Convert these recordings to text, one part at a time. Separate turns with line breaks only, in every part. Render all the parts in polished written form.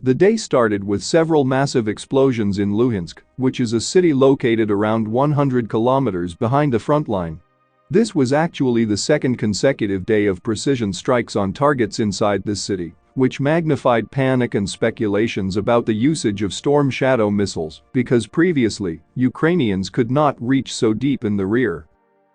The day started with several massive explosions in Luhansk, which is a city located around 100 kilometers behind the front line. This was actually the second consecutive day of precision strikes on targets inside this city, which magnified panic and speculations about the usage of Storm Shadow missiles because previously, Ukrainians could not reach so deep in the rear.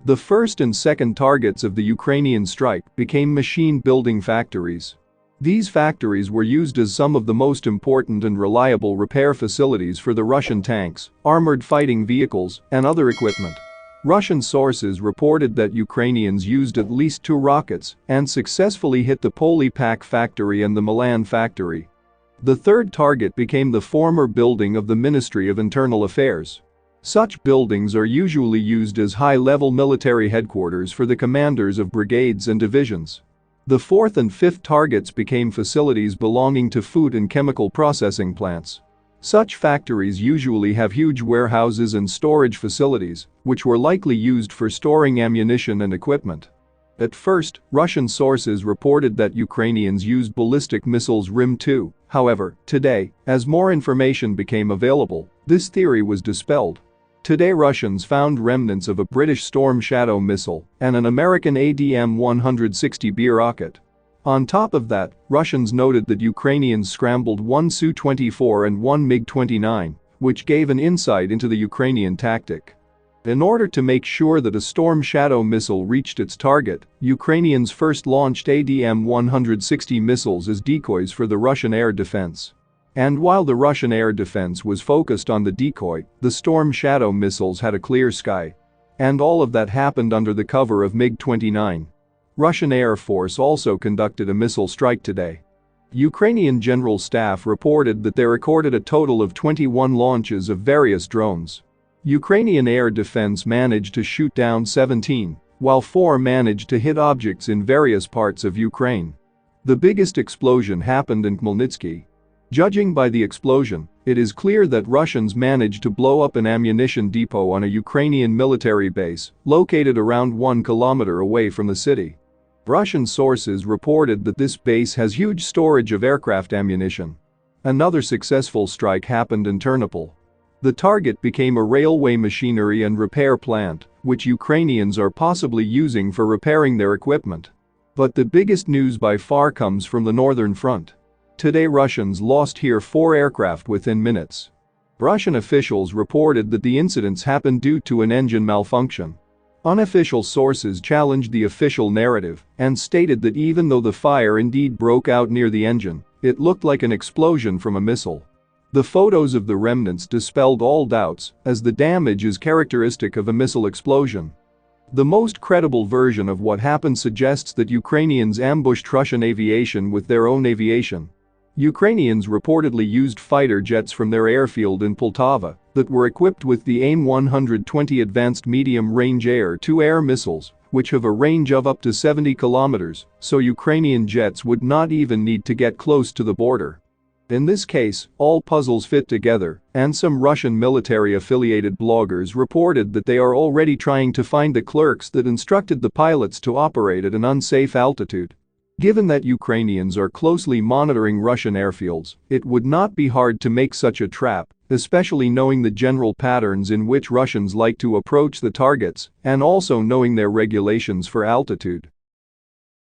The first and second targets of the Ukrainian strike became machine-building factories. These factories were used as some of the most important and reliable repair facilities for the Russian tanks, armored fighting vehicles, and other equipment. Russian sources reported that Ukrainians used at least 2 rockets and successfully hit the Polypak factory and the Milan factory. The third target became the former building of the Ministry of Internal Affairs. Such buildings are usually used as high-level military headquarters for the commanders of brigades and divisions. The fourth and fifth targets became facilities belonging to food and chemical processing plants. Such factories usually have huge warehouses and storage facilities, which were likely used for storing ammunition and equipment. At first, Russian sources reported that Ukrainians used ballistic missiles RIM-2, however, today, as more information became available, this theory was dispelled. Today Russians found remnants of a British Storm Shadow missile and an American ADM-160B rocket. On top of that, Russians noted that Ukrainians scrambled 1 Su-24 and 1 MiG-29, which gave an insight into the Ukrainian tactic. In order to make sure that a Storm Shadow missile reached its target, Ukrainians first launched ADM-160 missiles as decoys for the Russian air defense. And while the Russian air defense was focused on the decoy, the Storm Shadow missiles had a clear sky. And all of that happened under the cover of MiG-29. Russian Air Force also conducted a missile strike today. Ukrainian General Staff reported that they recorded a total of 21 launches of various drones. Ukrainian air defense managed to shoot down 17, while 4 managed to hit objects in various parts of Ukraine. The biggest explosion happened in Khmelnytsky. Judging by the explosion, it is clear that Russians managed to blow up an ammunition depot on a Ukrainian military base located around 1 kilometer away from the city. Russian sources reported that this base has huge storage of aircraft ammunition. Another successful strike happened in Ternopil. The target became a railway machinery and repair plant, which Ukrainians are possibly using for repairing their equipment. But the biggest news by far comes from the northern front. Today Russians lost here 4 aircraft within minutes. Russian officials reported that the incidents happened due to an engine malfunction. Unofficial sources challenged the official narrative and stated that even though the fire indeed broke out near the engine, it looked like an explosion from a missile. The photos of the remnants dispelled all doubts, as the damage is characteristic of a missile explosion. The most credible version of what happened suggests that Ukrainians ambushed Russian aviation with their own aviation. Ukrainians reportedly used fighter jets from their airfield in Poltava that were equipped with the AIM-120 Advanced Medium-Range Air-to-Air missiles, which have a range of up to 70 kilometers, so Ukrainian jets would not even need to get close to the border. In this case, all puzzles fit together, and some Russian military-affiliated bloggers reported that they are already trying to find the clerks that instructed the pilots to operate at an unsafe altitude. Given that Ukrainians are closely monitoring Russian airfields, it would not be hard to make such a trap, especially knowing the general patterns in which Russians like to approach the targets and also knowing their regulations for altitude.